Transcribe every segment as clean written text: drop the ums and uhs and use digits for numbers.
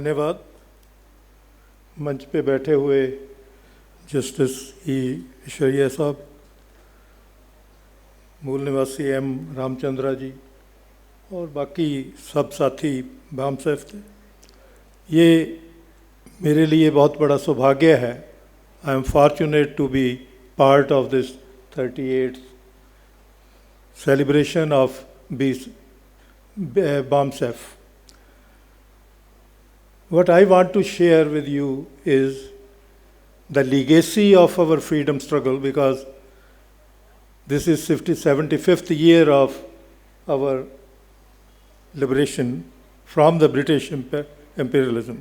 धन्यवाद। मंच पे बैठे हुए जस्टिस ई ईश्वरिया साहब, मूल निवासी एम रामचंद्रा जी और बाकी सब साथी बामसेफ थे। ये मेरे लिए बहुत बड़ा सौभाग्य है। I am fortunate to be part of this 38th celebration of BAMSEF. What I want to share with you is the legacy of our freedom struggle, because this is 75th year of our liberation from the British imperialism.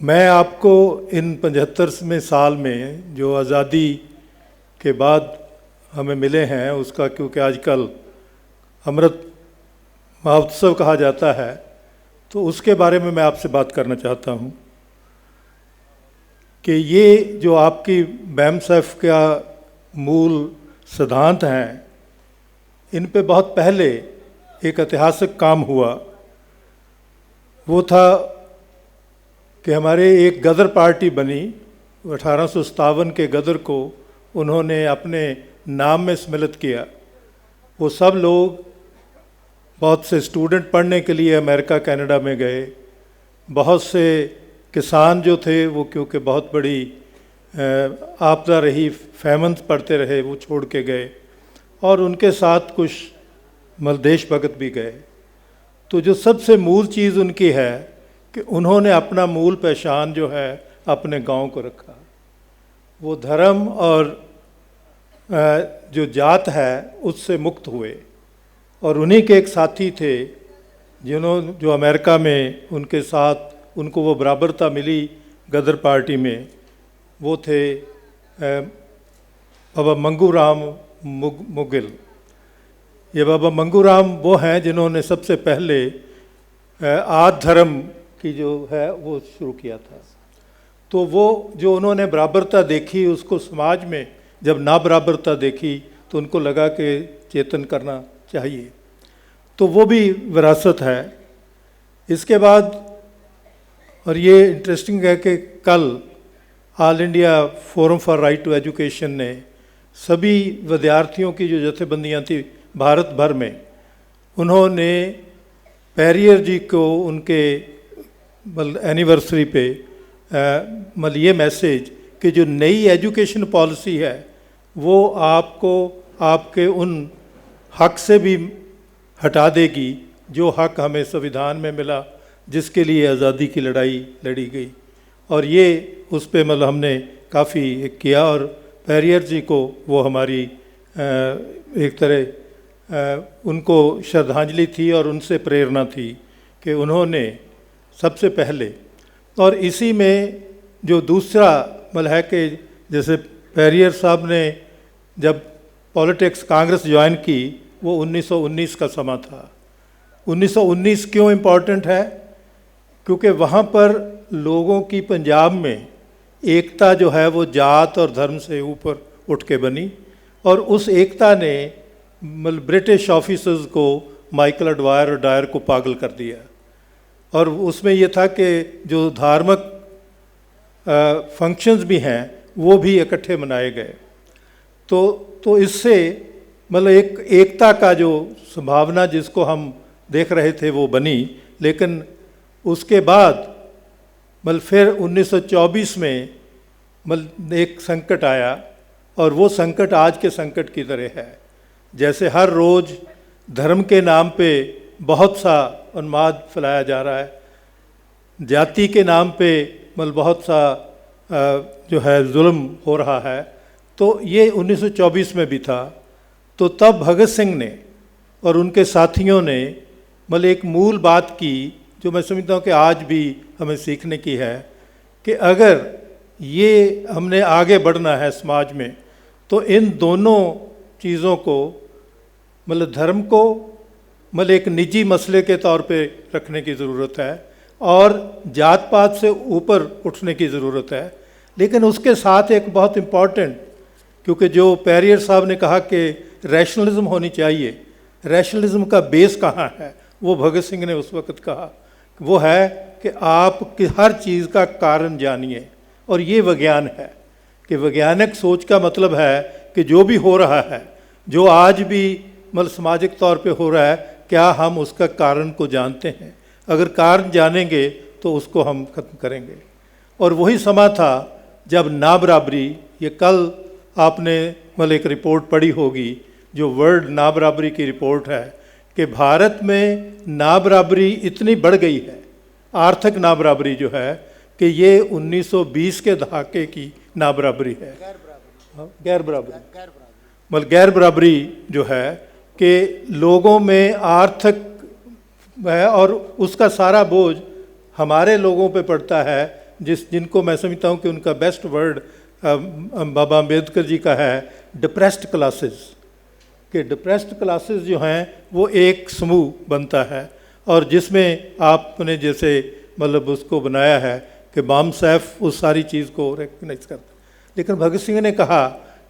मैं आपको इन 75वें साल में जो आज़ादी के बाद हमें मिले हैं उसका, क्योंकि आजकल अमृत महोत्सव कहा जाता है, तो उसके बारे में मैं आपसे बात करना चाहता हूँ कि ये जो आपकी BAMSEF का मूल सिद्धांत हैं, इन पे बहुत पहले एक ऐतिहासिक काम हुआ। वो था कि हमारे एक गदर पार्टी बनी, 1857 के गदर को उन्होंने अपने नाम में सम्मिलित किया। वो सब लोग, बहुत से स्टूडेंट पढ़ने के लिए अमेरिका कनाडा में गए, बहुत से किसान जो थे वो क्योंकि बहुत बड़ी आपदा रही, फैमन पड़ते रहे, वो छोड़ के गए, और उनके साथ कुछ देशभक्त भी गए। तो जो सबसे मूल चीज़ उनकी है कि उन्होंने अपना मूल पहचान जो है अपने गांव को रखा। वो धर्म और जो जात है उससे मुक्त हुए, और उन्हीं के एक साथी थे जो अमेरिका में उनके साथ उनको वो बराबरता मिली गदर पार्टी में, वो थे बाबा मंगूराम मुगिल। ये बाबा मंगूराम वो हैं जिन्होंने सबसे पहले आद धर्म की जो है वो शुरू किया था। तो वो जो उन्होंने बराबरता देखी, उसको समाज में जब ना बराबरता देखी तो उनको लगा कि चेतन करना चाहिए। तो वो भी विरासत है। इसके बाद, और ये इंटरेस्टिंग है कि कल all India forum for right to education ने सभी विद्यार्थियों की जो जथेबंदियाँ थी भारत भर में, उन्होंने पेरियर जी को उनके एनिवर्सरी पे ये मैसेज कि जो नई एजुकेशन पॉलिसी है वो आपको आपके उन हक से भी हटा देगी जो हक हमें संविधान में मिला, जिसके लिए आज़ादी की लड़ाई लड़ी गई। और ये उस पे हमने काफ़ी किया, और पेरियर जी को वो हमारी एक तरह उनको श्रद्धांजलि थी और उनसे प्रेरणा थी कि उन्होंने सबसे पहले, और इसी में जो दूसरा है कि जैसे पेरियर साहब ने जब पॉलिटिक्स कांग्रेस ज्वाइन की, वो 1919 का समा था। 1919 क्यों इम्पॉर्टेंट है? क्योंकि वहाँ पर लोगों की पंजाब में एकता जो है वो जात और धर्म से ऊपर उठ के बनी, और उस एकता ने ब्रिटिश ऑफिसर्स को, माइकल अडवायर और डायर को पागल कर दिया। और उसमें ये था कि जो धार्मिक फंक्शंस भी हैं वो भी इकट्ठे मनाए गए। तो इससे एक एकता का जो संभावना जिसको हम देख रहे थे वो बनी। लेकिन उसके बाद फिर 1924 में एक संकट आया, और वो संकट आज के संकट की तरह है। जैसे हर रोज़ धर्म के नाम पे बहुत सा उन्माद फैलाया जा रहा है, जाति के नाम पे बहुत सा जो है जुल्म हो रहा है। तो ये 1924 में भी था। तो तब भगत सिंह ने और उनके साथियों ने एक मूल बात की जो मैं समझता हूँ कि आज भी हमें सीखने की है, कि अगर ये हमने आगे बढ़ना है समाज में, तो इन दोनों चीज़ों को धर्म को एक निजी मसले के तौर पे रखने की ज़रूरत है, और जात पात से ऊपर उठने की ज़रूरत है। लेकिन उसके साथ एक बहुत इम्पॉर्टेंट, क्योंकि जो पेरियर साहब ने कहा कि रैशनलिज्म होनी चाहिए, रैशनलिज्म का बेस कहाँ है, वो भगत सिंह ने उस वक्त कहा वो है कि आप हर चीज़ का कारण जानिए, और ये विज्ञान है कि वैज्ञानिक सोच का मतलब है कि जो भी हो रहा है, जो आज भी मतलब सामाजिक तौर पे हो रहा है, क्या हम उसका कारण को जानते हैं? अगर कारण जानेंगे तो उसको हम खत्म करेंगे। और वही समा था जब नाबराबरी, ये कल आपने मतलब एक रिपोर्ट पढ़ी होगी जो वर्ल्ड नाबराबरी की रिपोर्ट है, कि भारत में नाबराबरी इतनी बढ़ गई है, आर्थिक नाबराबरी जो है, कि ये 1920 के दहाके की नाबराबरी है। गैर बराबरी मतलब गैर बराबरी जो है कि लोगों में आर्थिक है और उसका सारा बोझ हमारे लोगों पे पड़ता है, जिनको मैं समझता हूँ कि उनका बेस्ट वर्ड बाबा अम्बेडकर जी का है डिप्रेस्ड क्लासेस, कि डिप्रेस्ड क्लासेस जो हैं वो एक समूह बनता है, और जिसमें आपने जैसे मतलब उसको बनाया है कि बाम सैफ उस सारी चीज़ को रिकग्नाइज करता। लेकिन भगत सिंह ने कहा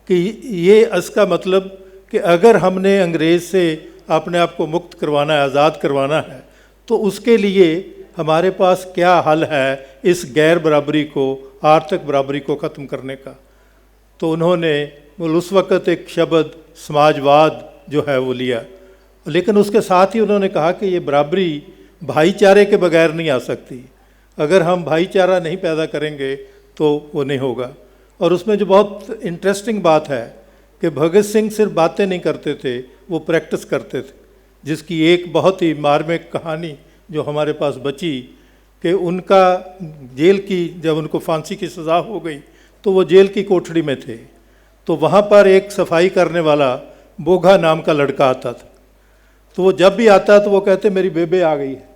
कि ये इसका मतलब कि अगर हमने अंग्रेज़ से अपने आप को मुक्त करवाना है, आज़ाद करवाना है, तो उसके लिए हमारे पास क्या हल है इस गैर बराबरी को, आर्थिक बराबरी को ख़त्म करने का। तो उन्होंने उस वक़्त एक शब्द समाजवाद जो है वो लिया, लेकिन उसके साथ ही उन्होंने कहा कि ये बराबरी भाईचारे के बगैर नहीं आ सकती। अगर हम भाईचारा नहीं पैदा करेंगे तो वो नहीं होगा। और उसमें जो बहुत इंटरेस्टिंग बात है कि भगत सिंह सिर्फ बातें नहीं करते थे, वो प्रैक्टिस करते थे, जिसकी एक बहुत ही मार्मिक कहानी जो हमारे पास बची कि उनका जेल की, जब उनको फांसी की सज़ा हो गई तो वो जेल की कोठड़ी में थे, तो वहाँ पर एक सफाई करने वाला बोघा नाम का लड़का आता था। तो वो जब भी आता तो वो कहते मेरी बेबे आ गई है,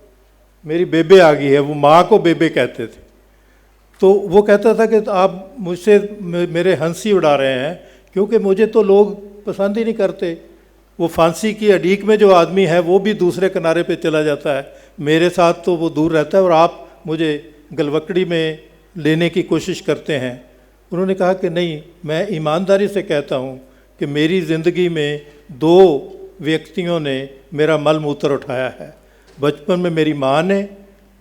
मेरी बेबे आ गई है, वो माँ को बेबे कहते थे। तो वो कहता था कि आप मुझसे मेरे हंसी उड़ा रहे हैं, क्योंकि मुझे तो लोग पसंद ही नहीं करते। वो फांसी की अडीक में जो आदमी है वो भी दूसरे किनारे पे चला जाता है, मेरे साथ तो वो दूर रहता है, और आप मुझे गलवकड़ी में लेने की कोशिश करते हैं। उन्होंने कहा कि नहीं, मैं ईमानदारी से कहता हूँ कि मेरी ज़िंदगी में 2 व्यक्तियों ने मेरा मल मूत्र उठाया है, बचपन में मेरी माँ ने,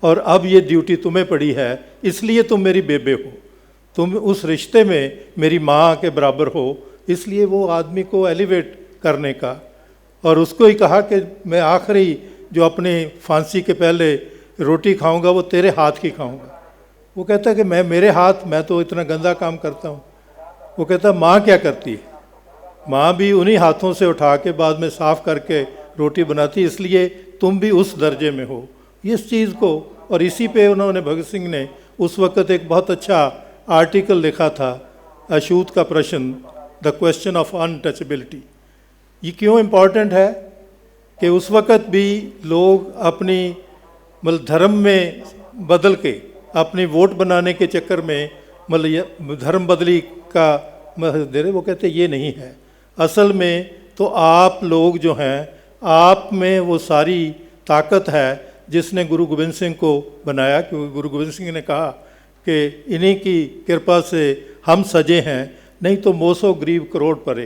और अब ये ड्यूटी तुम्हें पड़ी है, इसलिए तुम मेरी बेबे हो, तुम उस रिश्ते में मेरी माँ के बराबर हो। इसलिए वो आदमी को एलिवेट करने का, और उसको ही कहा कि मैं आखिरी जो अपने फांसी के पहले रोटी खाऊंगा वो तेरे हाथ की खाऊंगा। वो कहता कि मेरे हाथ, मैं तो इतना गंदा काम करता हूँ। वो कहता माँ क्या करती है, माँ भी उन्हीं हाथों से उठा के बाद में साफ़ करके रोटी बनाती, इसलिए तुम भी उस दर्जे में हो। इस चीज़ को, और इसी पे उन्होंने, भगत सिंह ने उस वक़्त एक बहुत अच्छा आर्टिकल लिखा था, अछूत का प्रश्न, द क्वेश्चन ऑफ अनटचेबिलिटी। ये क्यों इम्पॉर्टेंट है कि उस वक़्त भी लोग अपनी मतलब धर्म में बदल के, अपनी वोट बनाने के चक्कर में मतलब धर्म बदली का दे रहे। वो कहते ये नहीं है, असल में तो आप लोग जो हैं, आप में वो सारी ताकत है जिसने गुरु गोविंद सिंह को बनाया, क्योंकि गुरु गोविंद सिंह ने कहा कि इन्हीं की कृपा से हम सजे हैं, नहीं तो मोसो गरीब करोड़ परे,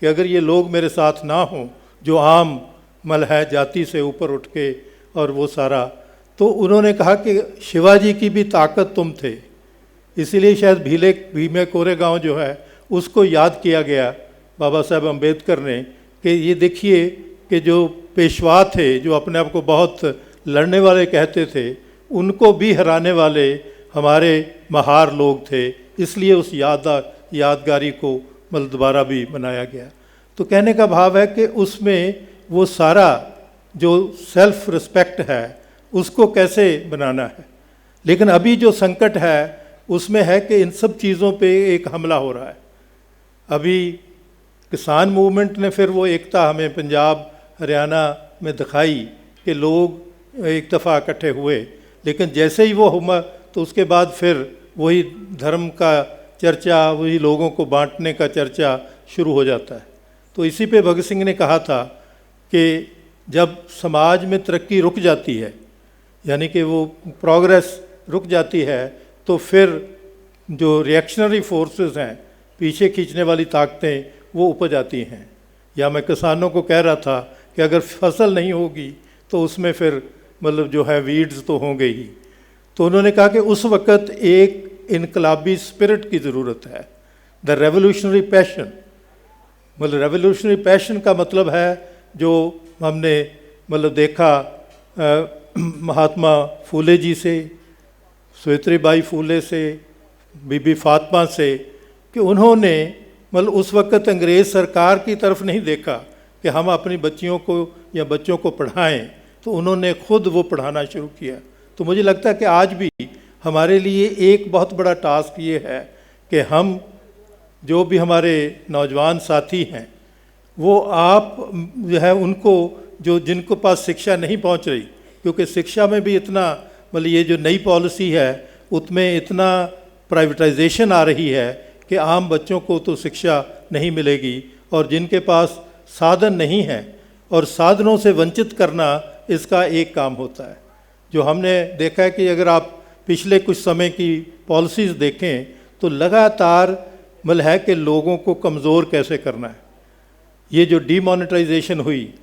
कि अगर ये लोग मेरे साथ ना हों जो आम मल है जाति से ऊपर उठ के और वो सारा। तो उन्होंने कहा कि शिवाजी की भी ताकत तुम थे, इसीलिए शायद भीमे कोरेगांव जो है उसको याद किया गया बाबा साहब अम्बेडकर ने, कि ये देखिए कि जो पेशवा थे, जो अपने आप को बहुत लड़ने वाले कहते थे, उनको भी हराने वाले हमारे महार लोग थे, इसलिए उस यादगारी को मतलब दोबारा भी बनाया गया। तो कहने का भाव है कि उसमें वो सारा जो सेल्फ रिस्पेक्ट है उसको कैसे बनाना है। लेकिन अभी जो संकट है उसमें है कि इन सब चीज़ों पे एक हमला हो रहा है। अभी किसान मूवमेंट ने फिर वो एकता हमें पंजाब हरियाणा में दिखाई कि लोग एक दफ़ा इकट्ठे हुए, लेकिन जैसे ही वो हुआ तो उसके बाद फिर वही धर्म का चर्चा, वही लोगों को बांटने का चर्चा शुरू हो जाता है। तो इसी पे भगत सिंह ने कहा था कि जब समाज में तरक्की रुक जाती है, यानी कि वो प्रोग्रेस रुक जाती है, तो फिर जो रिएक्शनरी फोर्सेस हैं, पीछे खींचने वाली ताकतें, वो उपज आती हैं। या मैं किसानों को कह रहा था कि अगर फसल नहीं होगी तो उसमें फिर मतलब जो है वीड्स तो होंगे ही। तो उन्होंने कहा कि उस वक़्त एक इनकलाबी स्पिरिट की ज़रूरत है, द रेवोल्यूशनरी पैशन। मतलब रेवोल्यूशनरी पैशन का मतलब है जो हमने मतलब देखा महात्मा फूले जी से, सावित्रीबाई फूले से, बीबी फातिमा से, कि उन्होंने मतलब उस वक़्त अंग्रेज़ सरकार की तरफ नहीं देखा कि हम अपनी बच्चियों को या बच्चों को पढ़ाएं, तो उन्होंने खुद वो पढ़ाना शुरू किया। तो मुझे लगता है कि आज भी हमारे लिए एक बहुत बड़ा टास्क ये है कि हम जो भी हमारे नौजवान साथी हैं वो आप जो है उनको जो जिनको पास शिक्षा नहीं पहुंच रही, क्योंकि शिक्षा में भी इतना मतलब ये जो नई पॉलिसी है उसमें इतना प्राइवेटाइजेशन आ रही है कि आम बच्चों को तो शिक्षा नहीं मिलेगी, और जिनके पास साधन नहीं है और साधनों से वंचित करना इसका एक काम होता है। जो हमने देखा है कि अगर आप पिछले कुछ समय की पॉलिसीज़ देखें तो लगातार मतलब है कि लोगों को कमज़ोर कैसे करना है। ये जो डीमोनेटाइजेशन हुई,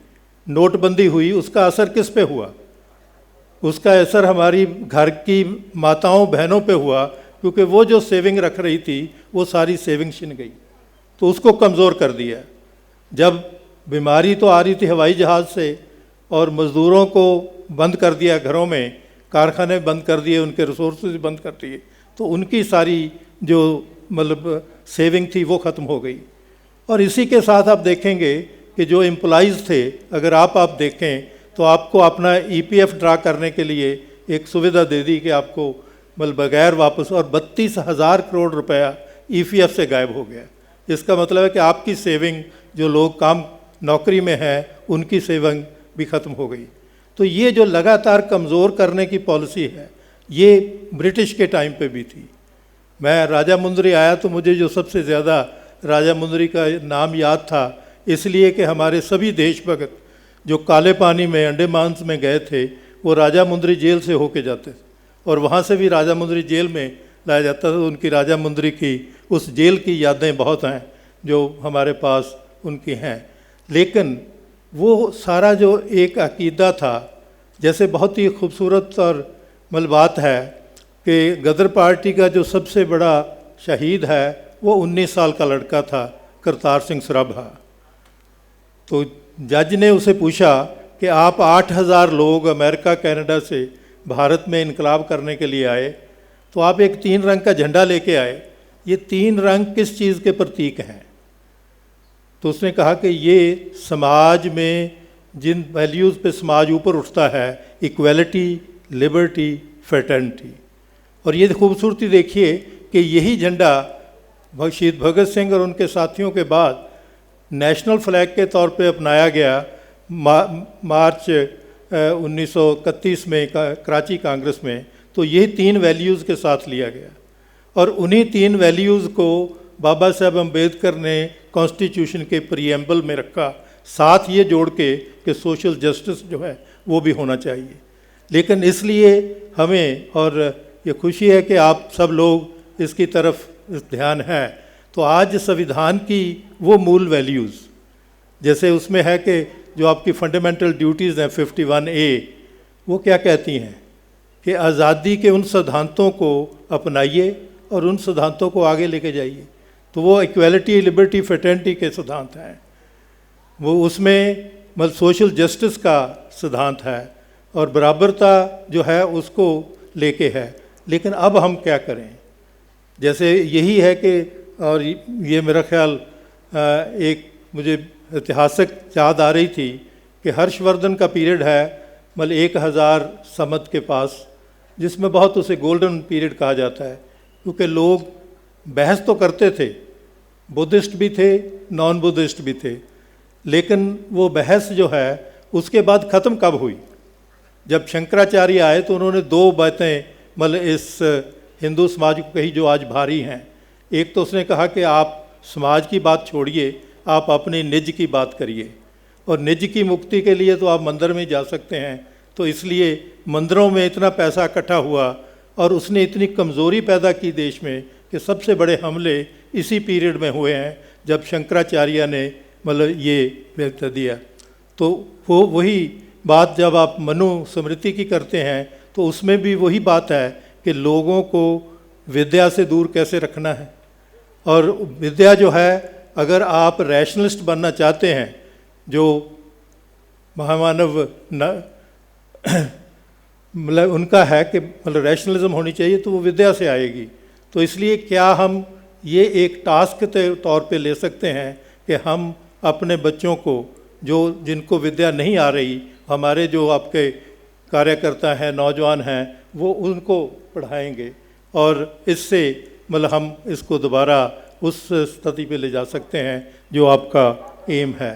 नोटबंदी हुई, उसका असर किस पे हुआ? उसका असर हमारी घर की माताओं बहनों पे हुआ, क्योंकि वो जो सेविंग रख रही थी वो सारी सेविंग छिन गई, तो उसको कमज़ोर कर दिया। जब बीमारी तो आ रही थी हवाई जहाज़ से, और मज़दूरों को बंद कर दिया घरों में, कारखाने बंद कर दिए, उनके रिसोर्सेज बंद कर दिए, तो उनकी सारी जो मतलब सेविंग थी वो ख़त्म हो गई। और इसी के साथ आप देखेंगे कि जो एम्प्लॉइज़ थे, अगर आप देखें तो आपको अपना ईपीएफ ड्रा करने के लिए एक सुविधा दे दी कि आपको मतलब बगैर वापस, और 32,000 करोड़ रुपया ईपीएफ से गायब हो गया। इसका मतलब है कि आपकी सेविंग, जो लोग काम नौकरी में हैं उनकी सेविंग भी ख़त्म हो गई। तो ये जो लगातार कमज़ोर करने की पॉलिसी है ये ब्रिटिश के टाइम पे भी थी। मैं राजा मुंदरी आया तो मुझे जो सबसे ज़्यादा राजा मुंदरी का नाम याद था, इसलिए कि हमारे सभी देशभक्त जो काले पानी में अंडमान में गए थे वो राजा मुंदरी जेल से होके जाते थे, और वहाँ से भी राजा मुंदरी जेल में लाया जाता था। उनकी राजा मुंदरी की उस जेल की यादें बहुत हैं जो हमारे पास उनकी हैं। लेकिन वो सारा जो एक अकीदा था, जैसे बहुत ही खूबसूरत और मतलब बात है कि गदर पार्टी का जो सबसे बड़ा शहीद है वो 19 साल का लड़का था, करतार सिंह सराभा। तो जज ने उसे पूछा कि आप 8,000 लोग अमेरिका कनाडा से भारत में इनकलाब करने के लिए आए, तो आप एक 3 रंग का झंडा लेके आए, ये 3 रंग किस चीज़ के प्रतीक हैं? तो उसने कहा कि ये समाज में जिन वैल्यूज़ पे समाज ऊपर उठता है, इक्वलिटी, लिबर्टी, फ्रेटर्निटी। और ये खूबसूरती देखिए कि यही झंडा शहीद भगत सिंह और उनके साथियों के बाद नेशनल फ्लैग के तौर पे अपनाया गया मार्च 1931 में कराची कांग्रेस में। तो यही 3 वैल्यूज़ के साथ लिया गया, और उन्हीं 3 वैल्यूज़ को बाबा साहब अम्बेडकर ने कॉन्स्टिट्यूशन के प्रीएम्बल में रखा, साथ ये जोड़ के कि सोशल जस्टिस जो है वो भी होना चाहिए। लेकिन इसलिए हमें, और ये खुशी है कि आप सब लोग इसकी तरफ ध्यान है, तो आज संविधान की वो मूल वैल्यूज़, जैसे उसमें है कि जो आपकी फंडामेंटल ड्यूटीज़ हैं 51A, वो क्या कहती हैं कि आज़ादी के उन सिद्धांतों को अपनाइए और उन सिद्धांतों को आगे लेके जाइए। तो वो इक्वलिटी, लिबर्टी, फ्रेटर्निटी के सिद्धांत हैं। वो उसमें मतलब सोशल जस्टिस का सिद्धांत है और बराबरता जो है उसको लेके है। लेकिन अब हम क्या करें? जैसे यही है कि, और ये मेरा ख्याल एक मुझे ऐतिहासिक याद आ रही थी कि हर्षवर्धन का पीरियड है मतलब 1000 समद के पास, जिसमें बहुत उसे गोल्डन पीरियड कहा जाता है, क्योंकि लोग बहस तो करते थे, बुद्धिस्ट भी थे, नॉन बुद्धिस्ट भी थे, लेकिन वो बहस जो है उसके बाद ख़त्म कब हुई? जब शंकराचार्य आए तो उन्होंने 2 बातें मतलब इस हिंदू समाज को कही जो आज भारी हैं। एक तो उसने कहा कि आप समाज की बात छोड़िए, आप अपने निज की बात करिए, और निज की मुक्ति के लिए तो आप मंदिर में जा सकते हैं। तो इसलिए मंदिरों में इतना पैसा इकट्ठा हुआ और उसने इतनी कमज़ोरी पैदा की देश में कि सबसे बड़े हमले इसी पीरियड में हुए हैं जब शंकराचार्य ने मतलब ये व्यक्त दिया। तो वो वही बात जब आप मनुस्मृति की करते हैं तो उसमें भी वही बात है कि लोगों को विद्या से दूर कैसे रखना है। और विद्या जो है, अगर आप रैशनलिस्ट बनना चाहते हैं, जो महामानव मतलब उनका है कि मतलब रैशनलिज्म होनी चाहिए, तो वो विद्या से आएगी। तो इसलिए क्या हम ये एक टास्क के तौर पे ले सकते हैं कि हम अपने बच्चों को, जो जिनको विद्या नहीं आ रही, हमारे जो आपके कार्यकर्ता हैं, नौजवान हैं, वो उनको पढ़ाएंगे और इससे मतलब हम इसको दोबारा उस स्थिति पे ले जा सकते हैं जो आपका एम है।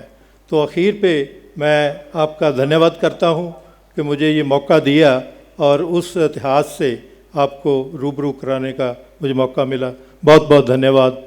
तो आखिर पे मैं आपका धन्यवाद करता हूँ कि मुझे ये मौका दिया और उस इतिहास से आपको रूबरू कराने का मुझे मौका मिला। बहुत बहुत धन्यवाद।